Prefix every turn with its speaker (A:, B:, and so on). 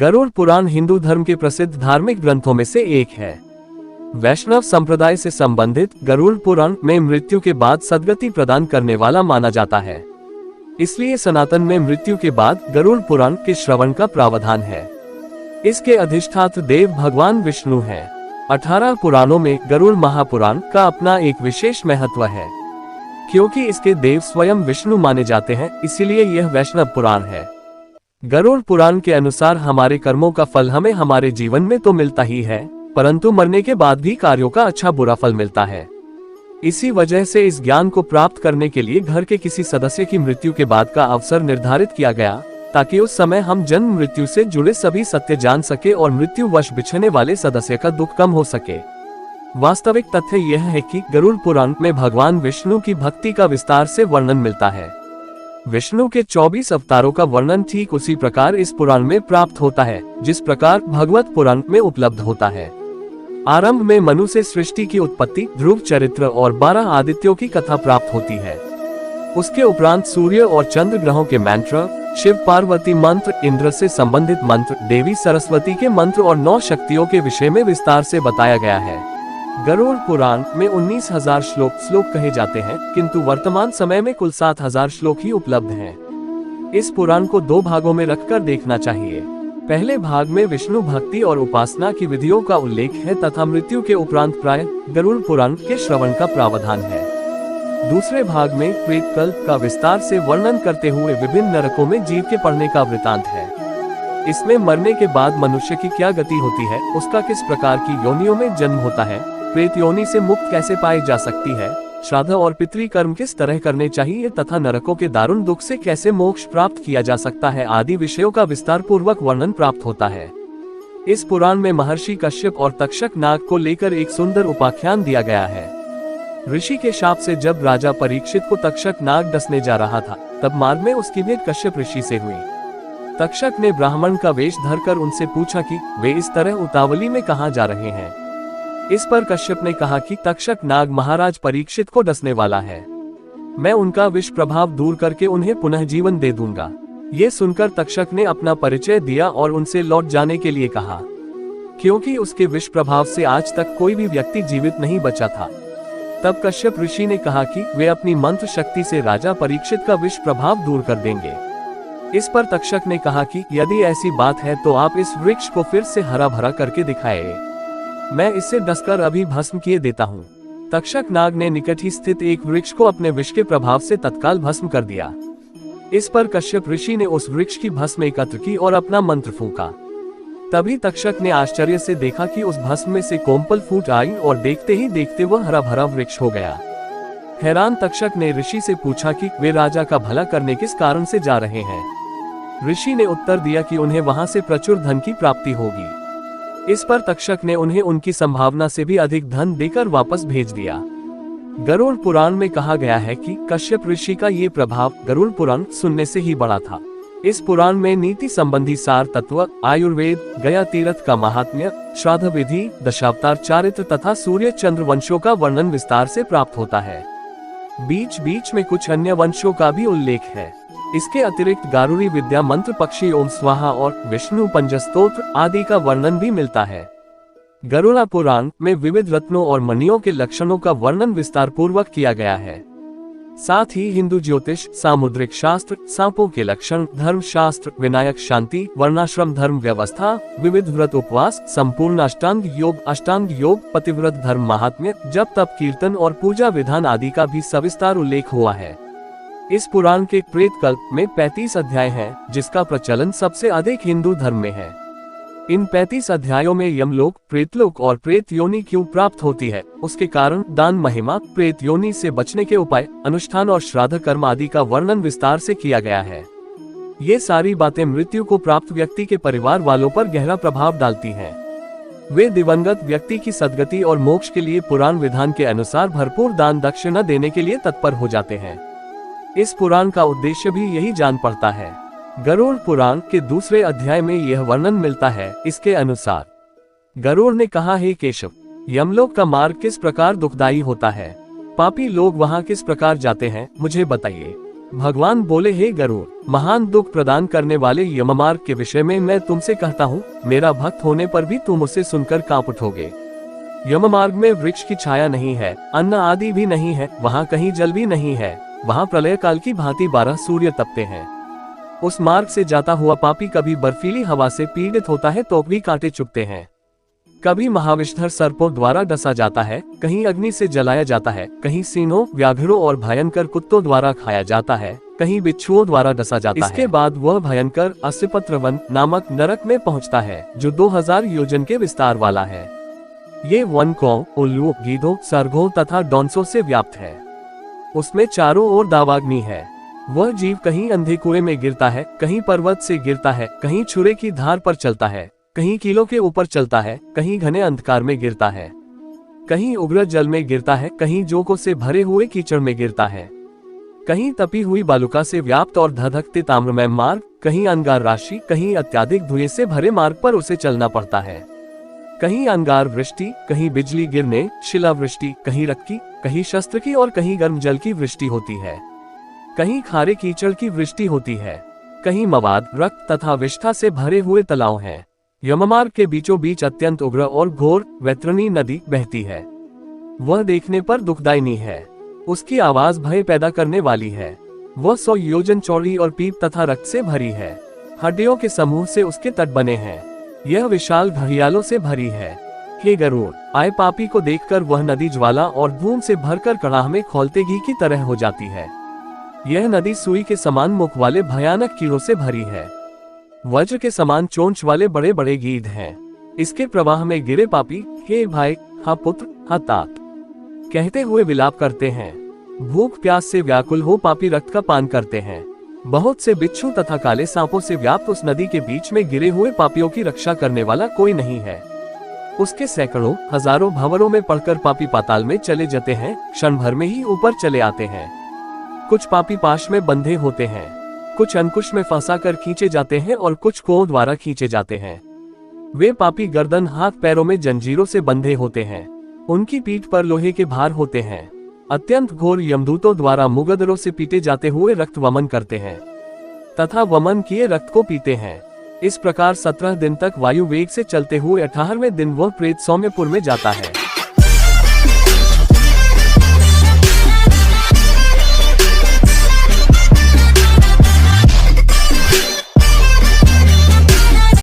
A: गरुड़ पुराण हिंदू धर्म के प्रसिद्ध धार्मिक ग्रंथों में से एक है। वैष्णव संप्रदाय से संबंधित गरुड़ पुराण में मृत्यु के बाद सद्गति प्रदान करने वाला माना जाता है। इसलिए सनातन में मृत्यु के बाद गरुड़ पुराण के श्रवण का प्रावधान है। इसके अधिष्ठात्र देव भगवान विष्णु हैं। 18 पुराणों में गरुड़ महापुराण का अपना एक विशेष महत्व है। क्योंकि इसके देव स्वयं विष्णु माने जाते हैं, इसीलिए यह वैष्णव पुराण है। गरुड़ पुराण के अनुसार हमारे कर्मों का फल हमें हमारे जीवन में तो मिलता ही है, परंतु मरने के बाद भी कार्यों का अच्छा बुरा फल मिलता है। इसी वजह से इस ज्ञान को प्राप्त करने के लिए घर के किसी सदस्य की मृत्यु के बाद का अवसर निर्धारित किया गया, ताकि उस समय हम जन्म मृत्यु से जुड़े सभी सत्य जान सके और मृत्युवश बिछड़ने वाले सदस्य का दुख कम हो सके। वास्तविक तथ्य यह है कि गरुड़ पुराण में भगवान विष्णु की भक्ति का विस्तार से वर्णन मिलता है। विष्णु के 24 अवतारों का वर्णन ठीक उसी प्रकार इस पुराण में प्राप्त होता है, जिस प्रकार भगवत पुराण में उपलब्ध होता है। आरंभ में मनु से सृष्टि की उत्पत्ति, ध्रुव चरित्र और 12 आदित्यों की कथा प्राप्त होती है। उसके उपरांत सूर्य और चंद्र ग्रहों के मंत्र, शिव पार्वती मंत्र, इंद्र से संबंधित मंत्र, देवी सरस्वती के मंत्र और 9 शक्तियों के विषय में विस्तार से बताया गया है। गरुड़ पुराण में 19,000 श्लोक कहे जाते हैं, किंतु वर्तमान समय में कुल 7,000 श्लोक ही उपलब्ध हैं। इस पुराण को 2 भागों में रखकर देखना चाहिए। पहले भाग में विष्णु भक्ति और उपासना की विधियों का उल्लेख है तथा मृत्यु के उपरांत प्राय गरुड़ पुराण के श्रवण का प्रावधान है। दूसरे भाग में प्रेत कल्प का विस्तार से वर्णन करते हुए विभिन्न नरकों में जीव के पड़ने का वृतांत है। इसमें मरने के बाद मनुष्य की क्या गति होती है, उसका किस प्रकार की योनियों में जन्म होता है, प्रेत योनि से मुक्त कैसे पाई जा सकती है, श्राद्ध और पितृकर्म किस तरह करने चाहिए तथा नरकों के दारुण दुख से कैसे मोक्ष प्राप्त किया जा सकता है आदि विषयों का विस्तार पूर्वक वर्णन प्राप्त होता है। इस पुराण में महर्षि कश्यप और तक्षक नाग को लेकर एक सुंदर उपाख्यान दिया गया है। ऋषि के शाप से जब राजा परीक्षित को तक्षक नाग डसने जा रहा था, तब मार्ग में उसकी भेंट कश्यप ऋषि से हुई। तक्षक ने ब्राह्मण का वेश धरकर उनसे पूछा कि वे इस तरह उतावली में कहाँ जा रहे हैं। इस पर कश्यप ने कहा कि तक्षक नाग महाराज परीक्षित को डसने वाला है। मैं उनका विष प्रभाव दूर करके उन्हें पुनः जीवन दे दूंगा। ये सुनकर तक्षक ने अपना परिचय दिया और उनसे लौट जाने के लिए कहा, क्योंकि उसके विष प्रभाव से आज तक कोई भी व्यक्ति जीवित नहीं बचा था। तब कश्यप ऋषि ने कहा कि वे अपनी मंत्र शक्ति से राजा परीक्षित का विष प्रभाव दूर कर देंगे। इस पर तक्षक ने कहा कि यदि ऐसी बात है तो आप इस वृक्ष को फिर से हरा भरा करके दिखाए, मैं इससे डसकर अभी भस्म किए देता हूँ। तक्षक नाग ने निकट ही स्थित एक वृक्ष को अपने विष के प्रभाव से तत्काल भस्म कर दिया। इस पर कश्यप ऋषि ने उस वृक्ष की भस्म एकत्र की और अपना मंत्र फूंका। तभी तक्षक ने आश्चर्य से देखा कि उस भस्म में से कोमपल फूट आई और देखते ही देखते वह हरा भरा वृक्ष हो गया। हैरान तक्षक ने ऋषि से पूछा कि वे राजा का भला करने किस कारण से जा रहे हैं। ऋषि ने उत्तर दिया कि उन्हें वहां से प्रचुर धन की प्राप्ति होगी। इस पर तक्षक ने उन्हें उनकी संभावना से भी अधिक धन देकर वापस भेज दिया। गरुड़ पुराण में कहा गया है कि कश्यप ऋषि का ये प्रभाव गरुड़ पुराण सुनने से ही बड़ा था। इस पुराण में नीति संबंधी सार तत्व, आयुर्वेद, गया तीर्थ का महात्म्य, श्राद्ध विधि, दशावतार चारित्र तथा सूर्य चंद्र वंशों का वर्णन विस्तार से प्राप्त होता है। बीच बीच में कुछ अन्य वंशों का भी उल्लेख है। इसके अतिरिक्त गारुड़ी विद्या मंत्र, पक्षी ओम स्वाहा और विष्णु पंचस्तोत्र आदि का वर्णन भी मिलता है। गरुड़ पुराण में विविध रत्नों और मणियों के लक्षणों का वर्णन विस्तार पूर्वक किया गया है। साथ ही हिंदू ज्योतिष, सामुद्रिक शास्त्र, सांपों के लक्षण, धर्म शास्त्र, विनायक शांति, वर्णाश्रम धर्म व्यवस्था, विविध व्रत उपवास, संपूर्ण अष्टांग योग, पतिव्रत धर्म महात्म्य, जप तप कीर्तन और पूजा विधान आदि का भी सविस्तार उल्लेख हुआ है। इस पुराण के प्रेत कल्प में 35 अध्याय हैं, जिसका प्रचलन सबसे अधिक हिंदू धर्म में है। इन 35 अध्यायों में यमलोक, प्रेतलोक और प्रेत योनि क्यों प्राप्त होती है, उसके कारण, दान महिमा, प्रेत योनि से बचने के उपाय, अनुष्ठान और श्राद्ध कर्म आदि का वर्णन विस्तार से किया गया है। ये सारी बातें मृत्यु को प्राप्त व्यक्ति के परिवार वालों पर गहरा प्रभाव डालती हैं। वे दिवंगत व्यक्ति की सद्गति और मोक्ष के लिए पुराण विधान के अनुसार भरपूर दान दक्षिणा देने के लिए तत्पर हो जाते हैं। इस पुराण का उद्देश्य भी यही जान पड़ता है। गरुड़ पुराण के दूसरे अध्याय में यह वर्णन मिलता है। इसके अनुसार गरुड़ ने कहा, हे केशव, यमलोक का मार्ग किस प्रकार दुखदायी होता है, पापी लोग वहां किस प्रकार जाते हैं, मुझे बताइए। भगवान बोले, हे गरुड़, महान दुख प्रदान करने वाले यममार्ग के विषय में मैं तुमसे कहता हूँ, मेरा भक्त होने पर भी तुम उसे सुनकर कांप उठोगे। यममार्ग में वृक्ष की छाया नहीं है, अन्न आदि भी नहीं है, वहाँ कहीं जल भी नहीं है, वहाँ प्रलय काल की भांति 12 सूर्य तपते हैं। उस मार्ग से जाता हुआ पापी कभी बर्फीली हवा से पीड़ित होता है तो भी कांटे चुभते हैं, कभी महाविषधर सर्पों द्वारा डसा जाता है, कहीं अग्नि से जलाया जाता है, कहीं सिंहों, व्याघ्रों और भयंकर कुत्तों द्वारा खाया जाता है, कहीं बिच्छुओं द्वारा डसा जाता है। इसके बाद वह भयंकर अस्यपत्र वन नामक नरक में पहुंचता है, जो 2000 योजन के विस्तार वाला है। ये वन कौ, उल्लू, गीधों, सर्गों तथा डॉन्सों से व्याप्त है। उसमें चारों ओर दावाग्नि है। वह जीव कहीं अंधे कुएं में गिरता है, कहीं पर्वत से गिरता है, कहीं छुरे की धार पर चलता है, कहीं कीलों के ऊपर चलता है, कहीं घने अंधकार में गिरता है, कहीं उग्र जल में गिरता है, कहीं जोकों से भरे हुए कीचड़ में गिरता है, कहीं तपी हुई बालुका से व्याप्त और धधकते ताम्रमय मार्ग, कहीं अंगार राशि, कहीं अत्याधिक धुएं से भरे मार्ग पर उसे चलना पड़ता है, कहीं अंगार वृष्टि, कहीं बिजली गिरने, शिलावृष्टि, कहीं रक्की, कहीं शस्त्र की और कहीं गर्म जल की वृष्टि होती है, कहीं खारे कीचड़ की वृष्टि होती है, कहीं मवाद, रक्त तथा विष्ठा से भरे हुए तलाव हैं। यममार्ग के बीचों बीच अत्यंत उग्र और घोर वैतरणी नदी बहती है। वह देखने पर दुखदायिनी है, उसकी आवाज भय पैदा करने वाली है। वह 100 योजन चौड़ी और पीप तथा रक्त से भरी है। हड्डियों के समूह से उसके तट बने हैं। यह विशाल घड़ियालों से भरी है। हे गरुड़, आए पापी को देखकर वह नदी ज्वाला और धूम से भरकर कड़ाह में खौलते घी की तरह हो जाती है। यह नदी सुई के समान मुख वाले भयानक कीड़ों से भरी है। वज्र के समान चोंच वाले बड़े बड़े गीध हैं। इसके प्रवाह में गिरे पापी हे भाई, हा पुत्र, हा तात कहते हुए विलाप करते हैं। भूख प्यास से व्याकुल हो पापी रक्त का पान करते हैं। बहुत से बिच्छू तथा काले सांपों से व्याप्त उस नदी के बीच में गिरे हुए पापियों की रक्षा करने वाला कोई नहीं है। उसके सैकड़ों हजारों भंवरों में पड़कर पापी पाताल में चले जाते हैं, क्षण भर में ही ऊपर चले आते हैं। कुछ पापी पाश में बंधे होते हैं, कुछ अंकुश में फंसा कर खींचे जाते हैं और कुछ कोह द्वारा खींचे जाते हैं। वे पापी गर्दन हाथ पैरों में जंजीरों से बंधे होते हैं। उनकी पीठ पर लोहे के भार होते हैं। अत्यंत घोर यमदूतों द्वारा मुगदरों से पीटे जाते हुए रक्त वमन करते हैं तथा वमन किए रक्त को पीते हैं। इस प्रकार 17 दिन तक वायु वेग से चलते हुए 18वें दिन वह प्रेत सौम्यपुर में जाता है।